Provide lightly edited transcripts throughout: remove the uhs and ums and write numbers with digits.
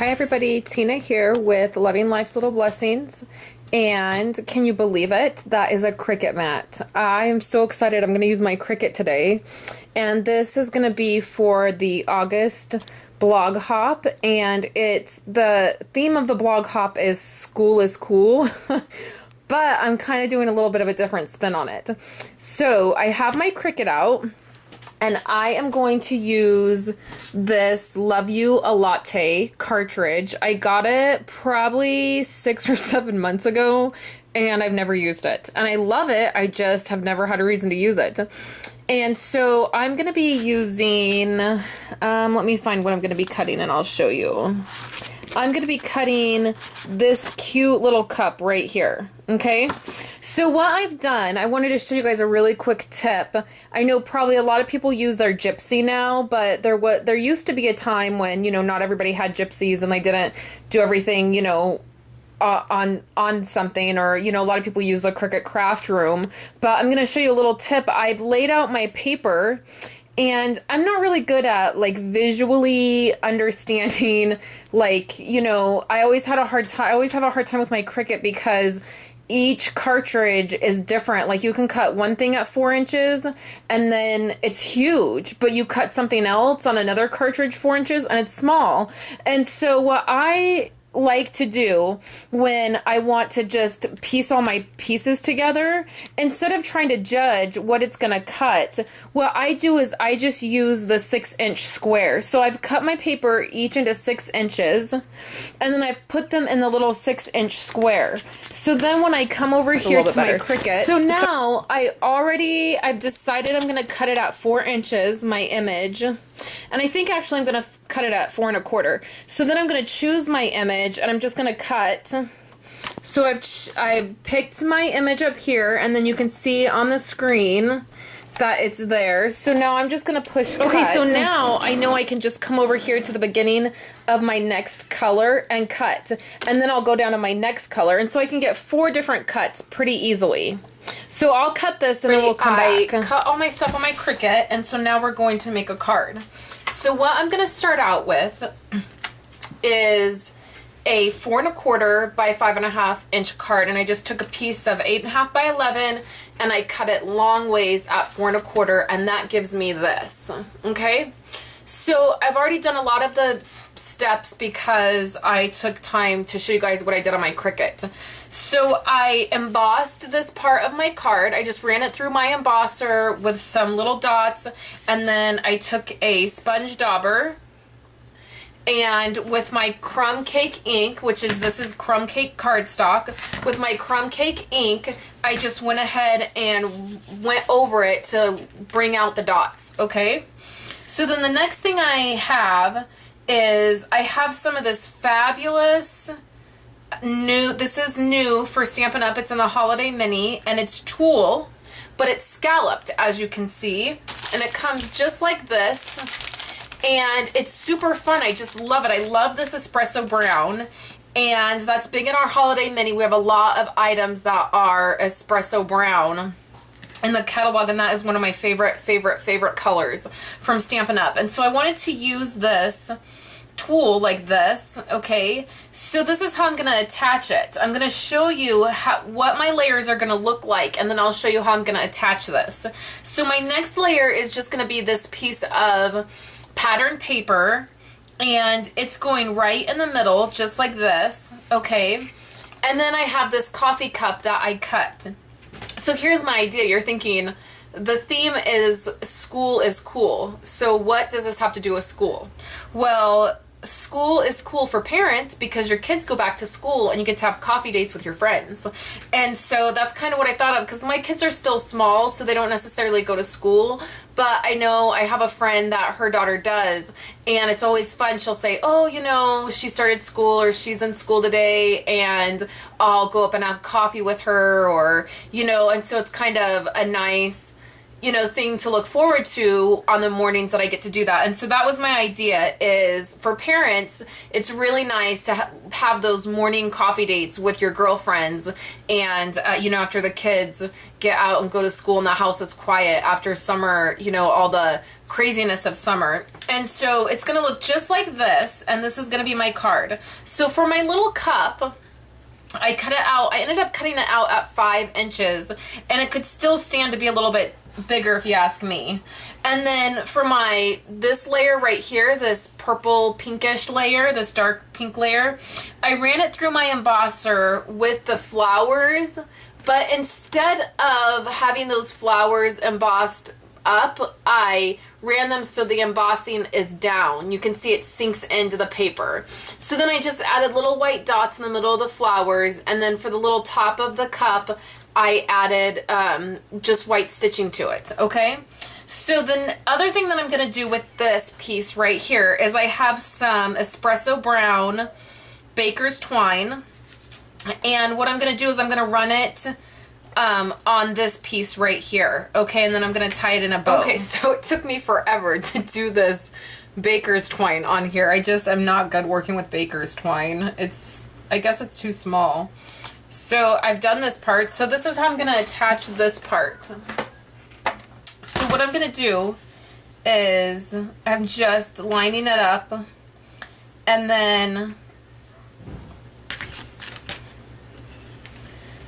Hi everybody, Tina here with Loving Life's Little Blessings. And can you believe it? That is a Cricut mat. I am so excited. I'm going to use my Cricut today. And this is going to be for the August blog hop. And the theme of the blog hop is school is cool. But I'm kind of doing a little bit of a different spin on it. So I have my Cricut out. And I am going to use this Love You a Latte cartridge. I got it probably 6 or 7 months ago, and I've never used it. And I love it, I just have never had a reason to use it. And so I'm going to be using, let me find what I'm going to be cutting and I'll show you. I'm going to be cutting this cute little cup right here, okay? So what I've done, I wanted to show you guys a really quick tip. I know probably a lot of people use their Gypsy now, but there used to be a time when, not everybody had Gypsies and they didn't do everything, on something, or a lot of people use the Cricut Craft Room. But I'm going to show you a little tip. I've laid out my paper. And I'm not really good at visually understanding, I always have a hard time with my Cricut because each cartridge is different. Like you can cut one thing at 4 inches and then it's huge, but you cut something else on another cartridge 4 inches and it's small. And so what I like to do when I want to just piece all my pieces together, instead of trying to judge what it's going to cut, what I do is I just use the 6-inch square. So I've cut my paper each into 6 inches, and then I've put them in the little 6-inch square. So then when I come over here to my Cricut, so now I've decided I'm going to cut it at 4 inches, my image. And I think actually I'm going to cut it at 4 1/4. So then I'm going to choose my image and I'm just going to cut. So I've picked my image up here, and then you can see on the screen that it's there. So now I'm just going to push cut. Okay, so now I know I can just come over here to the beginning of my next color and cut. And then I'll go down to my next color. And so I can get 4 different cuts pretty easily. So I'll cut this and then we'll come back. I cut all my stuff on my Cricut, and so now we're going to make a card. So what I'm going to start out with is a 4 1/4 by 5 1/2 inch card, and I just took a piece of 8 1/2 by 11 and I cut it long ways at 4 1/4, and that gives me this. Okay, so I've already done a lot of the steps because I took time to show you guys what I did on my Cricut. So I embossed this part of my card. I just ran it through my embosser with some little dots, and then I took a sponge dauber, and with my crumb cake ink, this is crumb cake cardstock, with my crumb cake ink, I just went ahead and went over it to bring out the dots, okay? So then the next thing I have is I have some of this fabulous this is new for Stampin' Up. It's in the Holiday Mini, and it's tulle, but it's scalloped, as you can see, and it comes just like this, and it's super fun. I just love it. I love this espresso brown, and that's big in our Holiday Mini. We have a lot of items that are espresso brown in the catalog, and that is one of my favorite colors from Stampin' Up. And so I wanted to use this tulle like this, okay? So this is how I'm going to attach it. I'm going to show you what my layers are going to look like, and then I'll show you how I'm going to attach this. So my next layer is just going to be this piece of pattern paper, and it's going right in the middle, just like this, okay? And then I have this coffee cup that I cut. So here's my idea. You're thinking, the theme is school is cool. So what does this have to do with school? Well, school is cool for parents because your kids go back to school and you get to have coffee dates with your friends. And so that's kind of what I thought of, because my kids are still small, so they don't necessarily go to school. But I know I have a friend that her daughter does, and it's always fun. She'll say, oh, she started school, or she's in school today, and I'll go up and have coffee with her, or, and so it's kind of a nice you know, thing to look forward to on the mornings that I get to do that. And so that was my idea, is for parents, it's really nice to have those morning coffee dates with your girlfriends. And, you know, after the kids get out and go to school and the house is quiet after summer, you know, all the craziness of summer. And so it's going to look just like this. And this is going to be my card. So for my little cup, I cut it out. I ended up cutting it out at 5 inches, and it could still stand to be a little bit bigger if you ask me. And then for this layer right here, this purple pinkish layer, this dark pink layer, I ran it through my embosser with the flowers, but instead of having those flowers embossed up, I ran them so the embossing is down. You can see it sinks into the paper. So then I just added little white dots in the middle of the flowers, and then for the little top of the cup, I added just white stitching to it, okay? So the other thing that I'm going to do with this piece right here is I have some espresso brown baker's twine, and what I'm going to do is I'm going to run it on this piece right here, okay? And then I'm going to tie it in a bow. Okay, so it took me forever to do this baker's twine on here. I'm not good working with baker's twine. I guess it's too small. So I've done this part. So this is how I'm going to attach this part. So what I'm going to do is I'm just lining it up, and then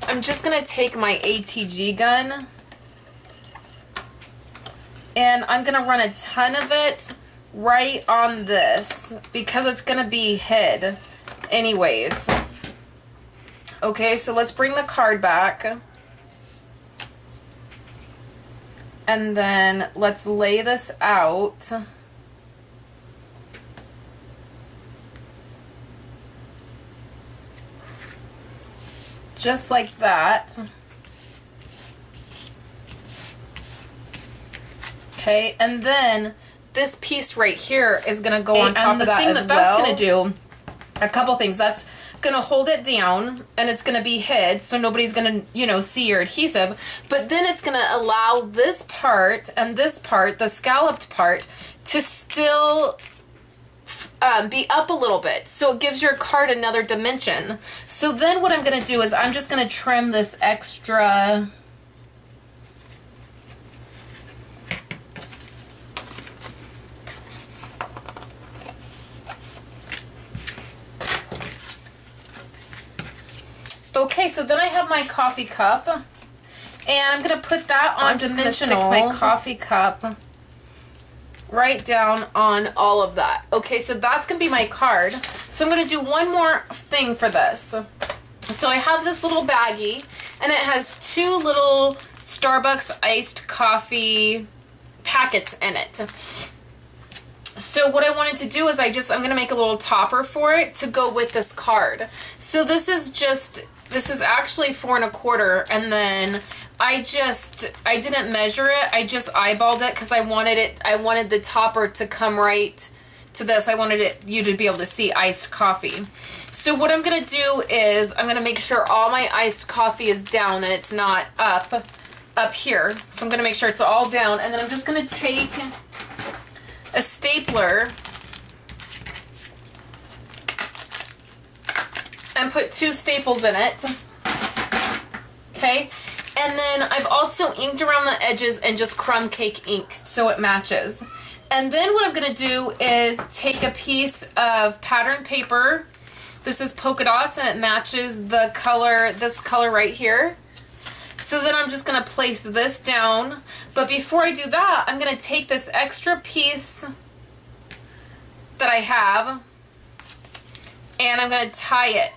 I'm just going to take my ATG gun, and I'm going to run a ton of it right on this because it's going to be hid anyways. Okay, so let's bring the card back. And then let's lay this out. Just like that. Okay, and then this piece right here is going to go on top of that as well. And the thing that's going to do, a couple things. That's going to hold it down, and it's going to be hid, so nobody's going to, you know, see your adhesive. But then it's going to allow this part and this part, the scalloped part, to still be up a little bit, so it gives your card another dimension. So then what I'm going to do is I'm just going to trim this extra. Okay, so then I have my coffee cup, and I'm going to put that on. I'm just going to stick my coffee cup right down on all of that. Okay, so that's going to be my card. So I'm going to do one more thing for this. So I have this little baggie, and it has 2 little Starbucks iced coffee packets in it. So what I wanted to do is I'm going to make a little topper for it to go with this card. So this is actually 4 1/4, and then I didn't measure it. I just eyeballed it because I wanted the topper to come right to this. I wanted you to be able to see iced coffee. So what I'm going to do is I'm going to make sure all my iced coffee is down and it's not up here. So I'm going to make sure it's all down, and then I'm just going to take a stapler and put 2 staples in it. Okay, and then I've also inked around the edges and just crumb cake ink so it matches. And then what I'm going to do is take a piece of pattern paper. This is polka dots, and it matches the color, this color right here. So then I'm just going to place this down. But before I do that, I'm going to take this extra piece that I have, and I'm going to tie it.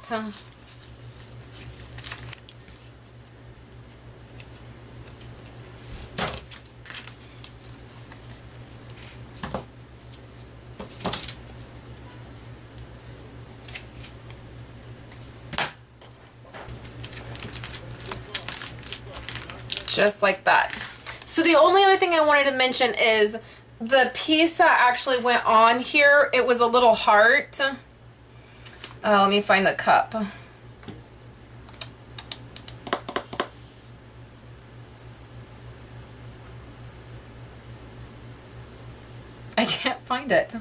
Just like that. So the only other thing I wanted to mention is the piece that actually went on here, it was a little heart. Let me find the cup. I can't find it.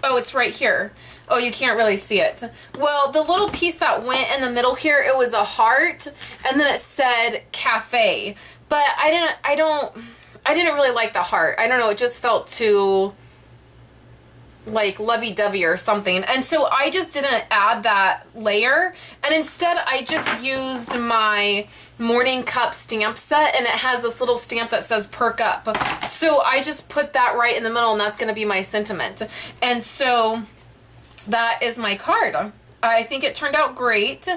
Oh, it's right here. Oh, you can't really see it. Well, the little piece that went in the middle here, it was a heart, and then it said cafe. But I didn't really like the heart. I don't know, it just felt too like lovey-dovey or something. And so I just didn't add that layer, and instead I just used my Morning Cup stamp set, and it has this little stamp that says perk up. So I just put that right in the middle, and that's going to be my sentiment. And so that is my card. I think it turned out great,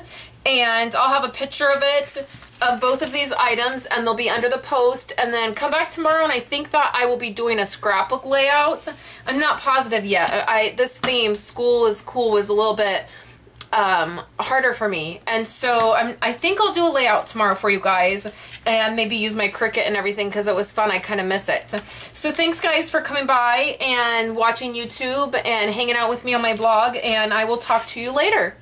and I'll have a picture of it, of both of these items, and they'll be under the post. And then come back tomorrow, and I think that I will be doing a scrapbook layout. I'm not positive yet. This theme, school is cool, was a little bit harder for me, and so I think I'll do a layout tomorrow for you guys, and maybe use my Cricut and everything, because it was fun. I kind of miss it. So thanks guys for coming by and watching YouTube and hanging out with me on my blog, and I will talk to you later.